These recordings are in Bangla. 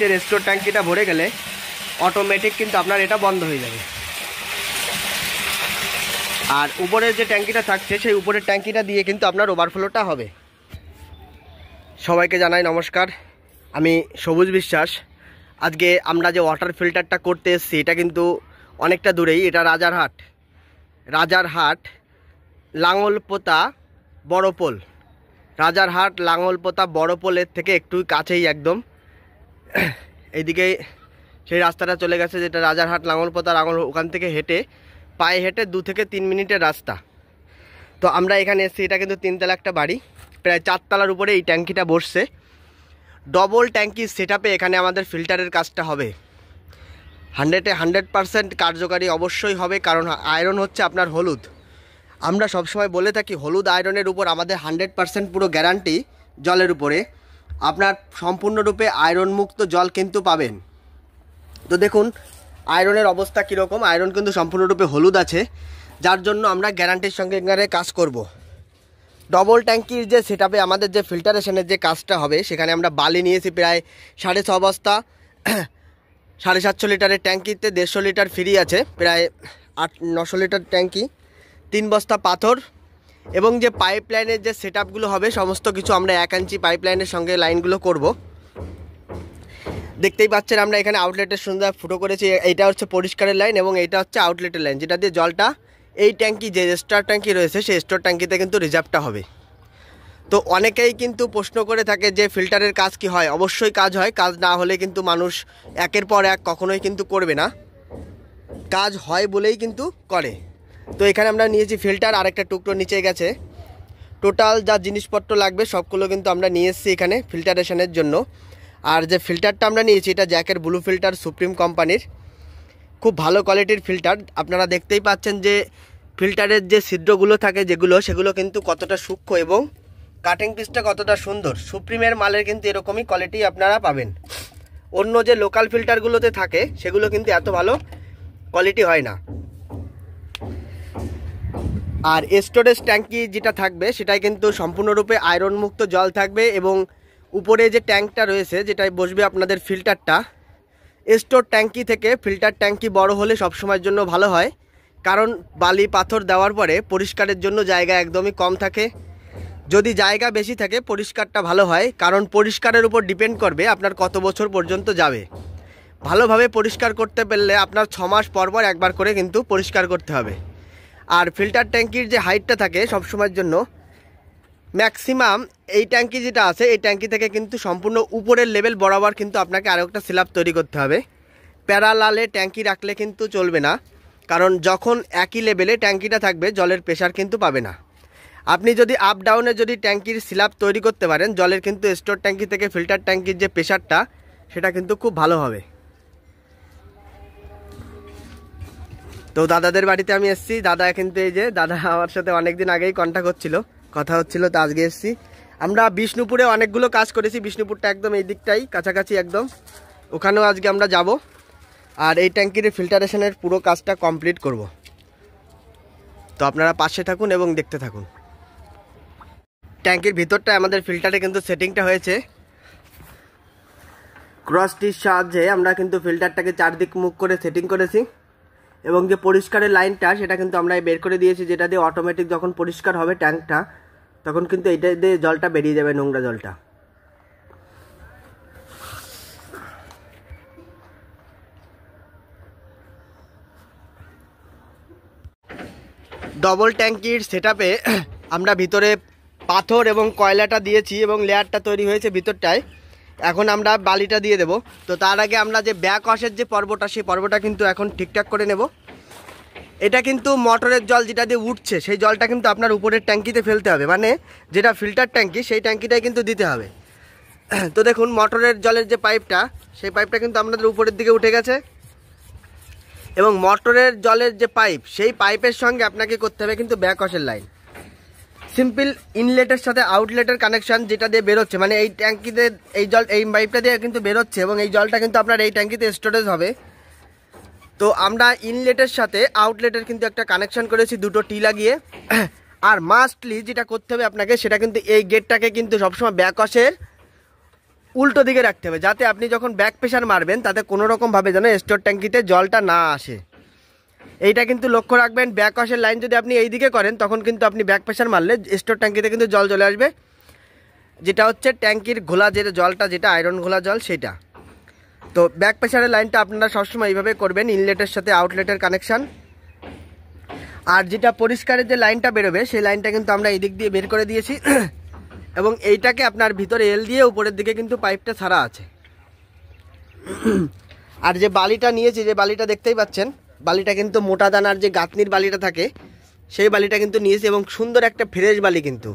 নিচের স্টোর ট্যাঙ্কিটা ভরে গেলে অটোমেটিক কিন্তু আপনার এটা বন্ধ হয়ে যাবে। আর উপরের যে ট্যাঙ্কিটা থাকছে সেই উপরের ট্যাঙ্কিটা দিয়ে কিন্তু আপনার ওভারফ্লোটা হবে। সবাইকে জানাই নমস্কার, আমি সবুজ বিশ্বাস। আজকে আমরা যে ওয়াটার ফিল্টারটা করতে এসেছি এটা কিন্তু অনেকটা দূরেই, এটা রাজারহাট লাঙলপোতা বড়পোল, রাজারহাট লাঙলপোতা বড়পোলের থেকে একটু কাছেই একদম। এইদিকে সেই রাস্তাটা চলে গেছে যেটা রাজারহাট লাঙলপোতা ওখান থেকে পায়ে হেঁটে 2 থেকে 3 মিনিটের রাস্তা। তো আমরা এখানে এসেছি, এটা কিন্তু 3 তলা একটা বাড়ি, প্রায় 4 তলার উপরে এই ট্যাঙ্কিটা বসছে। ডবল ট্যাঙ্কি সেটআপে এখানে আমাদের ফিল্টারের কাজটা হবে। 100% কার্যকারী অবশ্যই হবে, কারণ আয়রন হচ্ছে আপনার হলুদ। আমরা সবসময় বলে থাকি হলুদ আয়রনের উপর আমাদের 100% পুরো গ্যারান্টি জলের উপরে। আপনার সম্পূর্ণরূপে আয়রন মুক্ত জল কিন্তু পাবেন। তো দেখুন আয়রনের অবস্থা কীরকম, আয়রন কিন্তু সম্পূর্ণরূপে হলুদ আছে, যার জন্য আমরা গ্যারান্টির সঙ্গে এখানে কাজ করব। ডবল ট্যাঙ্কির যে সেটআপে আমাদের যে ফিল্টারেশনের যে কাজটা হবে, সেখানে আমরা বালি নিয়েছি প্রায় 6.5 বস্তা। 750 লিটারের ট্যাঙ্কিতে 150 লিটার ফ্রি আছে, প্রায় 800-900 লিটার ট্যাঙ্কি, 3 বস্তা পাথর এবং যে পাইপ লাইনের যে সেটআপগুলো হবে সমস্ত কিছু আমরা 1 ইঞ্চি পাইপ লাইনের সঙ্গে লাইনগুলো করব। দেখতেই পাচ্ছেন আমরা এখানে আউটলেটের সুন্দর ফুটো করেছি। এইটা হচ্ছে পরিষ্কারের লাইন এবং এইটা হচ্ছে আউটলেটের লাইন, যেটা দিয়ে জলটা এই ট্যাঙ্কি যে স্টোর ট্যাঙ্কি রয়েছে সেই স্টোর ট্যাঙ্কিতে কিন্তু রিজার্ভটা হবে। তো অনেকেই কিন্তু প্রশ্ন করে থাকে যে ফিল্টারের কাজ কি হয়? অবশ্যই কাজ হয়, কাজ না হলে কিন্তু মানুষ একের পর এক কখনোই কিন্তু করবে না, কাজ হয় বলেই কিন্তু করে। তো এখানে আমরা নিয়েছি ফিল্টার, আরেকটা টুকরো নিচে গেছে। টোটাল যা জিনিসপত্র লাগবে সবগুলো কিন্তু আমরা নিয়ে এসেছি এখানে ফিল্টারেশনের জন্য। আর যে ফিল্টারটা আমরা নিয়েছি এটা জ্যাকের ব্লু ফিল্টার সুপ্রিম কোম্পানির, খুব ভালো কোয়ালিটির ফিল্টার। আপনারা দেখতেই পাচ্ছেন যে ফিল্টারের যে ছিদ্রগুলো থাকে সেগুলো কিন্তু কতটা সূক্ষ্ম এবং কাটিং পিসটা কতটা সুন্দর। সুপ্রিমের মালের কিন্তু এরকমই কোয়ালিটি আপনারা পাবেন। অন্য যে লোকাল ফিল্টারগুলোতে থাকে সেগুলো কিন্তু এত ভালো কোয়ালিটি হয় না। আর স্টোরেজ ট্যাঙ্কি যেটা থাকবে সেটাই কিন্তু সম্পূর্ণরূপে আয়রন মুক্ত জল থাকবে এবং উপরে যে ট্যাঙ্কটা রয়েছে যেটাই বসবে আপনাদের ফিল্টারটা, স্টোর ট্যাঙ্কি থেকে ফিল্টার ট্যাঙ্কি বড় হলে সবসময়ের জন্য ভালো হয়, কারণ বালি পাথর দেওয়ার পরে পরিষ্কারের জন্য জায়গা একদমই কম থাকে। যদি জায়গা বেশি থাকে পরিষ্কারটা ভালো হয়, কারণ পরিষ্কারের উপর ডিপেন্ড করবে আপনার কত বছর পর্যন্ত যাবে। ভালোভাবে পরিষ্কার করতে পারলে আপনার 6 মাস পর পর একবার করে কিন্তু পরিষ্কার করতে হবে। আর ফিল্টার ট্যাঙ্কির যে হাইটটা থাকে সবসময়ের জন্য ম্যাক্সিমাম, এই ট্যাঙ্কি যেটা আছে এই ট্যাঙ্কি থেকে কিন্তু সম্পূর্ণ উপরের লেভেল বরাবর কিন্তু আপনাকে আরও একটা স্ল্যাব তৈরি করতে হবে। প্যারালালে ট্যাঙ্কি রাখলে কিন্তু চলবে না, কারণ যখন একই লেভেলে ট্যাঙ্কিটা থাকবে জলের প্রেশার কিন্তু পাবে না। আপনি যদি আপ ডাউনে যদি ট্যাঙ্কির স্ল্যাব তৈরি করতে পারেন, জলের কিন্তু স্টোর ট্যাঙ্কি থেকে ফিল্টার ট্যাঙ্কির যে প্রেশারটা সেটা কিন্তু খুব ভালো হবে। তো দাদাদের বাড়িতে আমি এসেছি, দাদা কিন্তু এই যে দাদা আমার সাথে অনেকদিন আগেই কন্ট্যাক্ট কথা হচ্ছিল, তো আজকে এসেছি। আমরা বিষ্ণুপুরে অনেকগুলো কাজ করেছি, বিষ্ণুপুরটা একদম এই দিকটাই কাছাকাছি একদম, ওখানেও আজকে আমরা যাব। আর এই ট্যাঙ্কির ফিল্টারেশনের পুরো কাজটা কমপ্লিট করব। তো আপনারা পাশে থাকুন এবং দেখতে থাকুন। ট্যাঙ্কির ভিতরটা আমাদের ফিল্টারে কিন্তু সেটিংটা হয়েছে ক্রসটির সাহায্যে। আমরা কিন্তু ফিল্টারটাকে চারদিক মুখ করে সেটিং করেছি এবং যে পরিষ্কারের লাইনটা সেটা কিন্তু আমরা বের করে দিয়েছি, যেটা দিয়ে অটোমেটিক যখন পরিষ্কার হবে ট্যাঙ্কটা তখন কিন্তু এইটা দিয়ে জলটা বেরিয়ে যাবে, নোংরা জলটা। ডবল ট্যাঙ্কির সেটআপে আমরা ভিতরে পাথর এবং কয়লাটা দিয়েছি এবং লেয়ারটা তৈরি হয়েছে ভিতরটায়। এখন আমরা বালিটা দিয়ে দেব। তো তার আগে আমরা যে ব্যাক ওয়াশের যে পর্বটা সেই পর্বটা কিন্তু এখন ঠিকঠাক করে নেব। এটা কিন্তু মোটরের জল যেটা দিয়ে উঠছে সেই জলটা কিন্তু আপনার উপরের ট্যাঙ্কিতে ফেলতে হবে, মানে যেটা ফিল্টার ট্যাঙ্কি সেই ট্যাঙ্কিটাই কিন্তু দিতে হবে। তো দেখুন মোটরের জলের যে পাইপটা সেই পাইপটা কিন্তু আপনাদের উপরের দিকে উঠে গেছে এবং মোটরের জলের যে পাইপ সেই পাইপের সঙ্গে আপনাকে করতে হবে কিন্তু ব্যাক ওয়াশের লাইন। সিম্পল ইনলেটের সাথে আউটলেটের কানেকশন যেটা দিয়ে বেরোচ্ছে, মানে এই ট্যাঙ্কিতে এই জল এই পাইপটা দিয়ে কিন্তু বেরোচ্ছে এবং এই জলটা কিন্তু আপনার এই ট্যাঙ্কিতে স্টোরেজ হবে। তো আমরা ইনলেটের সাথে আউটলেটের কিন্তু একটা কানেকশন করেছি দুটো টি লাগিয়ে। আর মাস্টলি যেটা করতে হবে আপনাকে সেটা কিন্তু এই গেটটাকে কিন্তু সবসময় ব্যাক ওয়াশের উল্টো দিকে রাখতে হবে, যাতে আপনি যখন ব্যাক প্রেশার মারবেন তাতে কোনো রকমভাবে যেন স্টোর ট্যাঙ্কিতে জলটা না আসে। এইটা কিন্তু লক্ষ্য রাখবেন। ব্যাক ওয়াশের লাইন যদি আপনি এই দিকে করেন তখন কিন্তু আপনি ব্যাক প্রেশার মারলে স্টোর ট্যাঙ্কিতে কিন্তু জল চলে আসবে, যেটা হচ্ছে ট্যাঙ্কির ঘোলা যে জলটা, যেটা আয়রন ঘোলা জল সেটা। তো ব্যাক প্রেশারের লাইনটা আপনারা সবসময় এইভাবে করবেন, ইনলেটের সাথে আউটলেটের কানেকশান। আর যেটা পরিষ্কারের যে লাইনটা বেরোবে সেই লাইনটা কিন্তু আমরা এই দিক দিয়ে বের করে দিয়েছি এবং এইটাকে আপনার ভিতরে এল দিয়ে উপরের দিকে কিন্তু পাইপটা ছাড়া আছে। আর যে বালিটা নিয়েছি, যে বালিটা দেখতেই পাচ্ছেন, বালিটা কিন্তু মোটা দানার যে গাঁথনির বালিটা থাকে সেই বালিটা কিন্তু নিয়েছি এবং সুন্দর একটা ফ্রেশ বালি। কিন্তু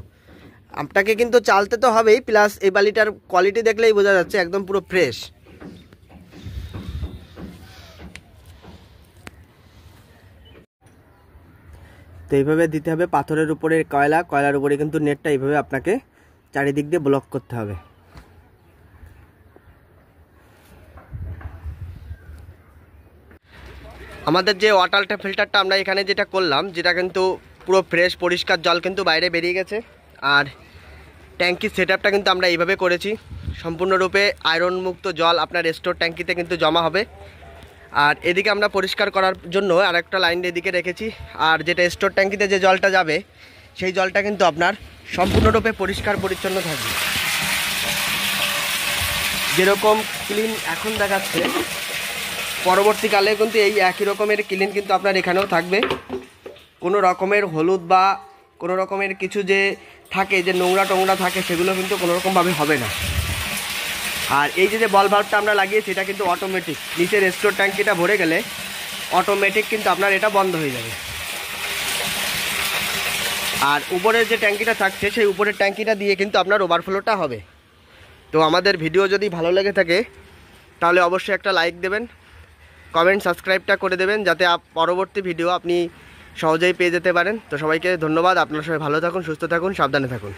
আপনাকে কিন্তু চালতে তো হবেই, প্লাস এই বালিটার কোয়ালিটি দেখলেই বোঝা যাচ্ছে একদম পুরো ফ্রেশ। তো এইভাবে দিতে হবে পাথরের উপরে কয়লা, কয়লার উপরে কিন্তু নেটটা এইভাবে আপনাকে চারিদিক দিয়ে ব্লক করতে হবে। আমাদের যে ওয়াটার ফিল্টারটা আমরা এখানে যেটা করলাম, যেটা কিন্তু পুরো ফ্রেশ পরিষ্কার জল কিন্তু বাইরে বেরিয়ে গেছে। আর ট্যাঙ্কির সেটআপটা কিন্তু আমরা এইভাবে করেছি, সম্পূর্ণরূপে আয়রন মুক্ত জল আপনার স্টোর ট্যাঙ্কিতে কিন্তু জমা হবে। আর এদিকে আমরা পরিষ্কার করার জন্য আরেকটা লাইন এদিকে রেখেছি। আর যেটা স্টোর ট্যাঙ্কিতে যে জলটা যাবে সেই জলটা কিন্তু আপনার সম্পূর্ণরূপে পরিষ্কার পরিচ্ছন্ন থাকবে। যেরকম ক্লিন এখন দেখাচ্ছে, পরবর্তীকালে কিন্তু এই একই রকমের ক্লিন কিন্তু আপনার এখানেও থাকবে। কোনো রকমের হলুদ বা কোনো রকমের কিছু যে থাকে, যে নোংরা টোংরা থাকে, সেগুলো কিন্তু কোনো রকমভাবে হবে না। আর এই যে বল ভাল্বটা আমরা লাগিয়েছি এটা কিন্তু অটোমেটিক, নিচের স্টোর ট্যাঙ্কিটা ভরে গেলে অটোমেটিক কিন্তু আপনার এটা বন্ধ হয়ে যাবে। আর উপরের যে ট্যাঙ্কিটা থাকছে সেই উপরের ট্যাঙ্কিটা দিয়ে কিন্তু আপনার ওভারফ্লোটা হবে। তো আমাদের ভিডিও যদি ভালো লেগে থাকে তাহলে অবশ্যই একটা লাইক দেবেন, কমেন্ট সাবস্ক্রাইবটা করে দেবেন, যাতে পরবর্তী ভিডিও আপনি সহজেই পেয়ে যেতে পারেন। তো সবাইকে ধন্যবাদ। আপনারা সবাই ভালো থাকুন, সুস্থ থাকুন, সাবধানে থাকুন।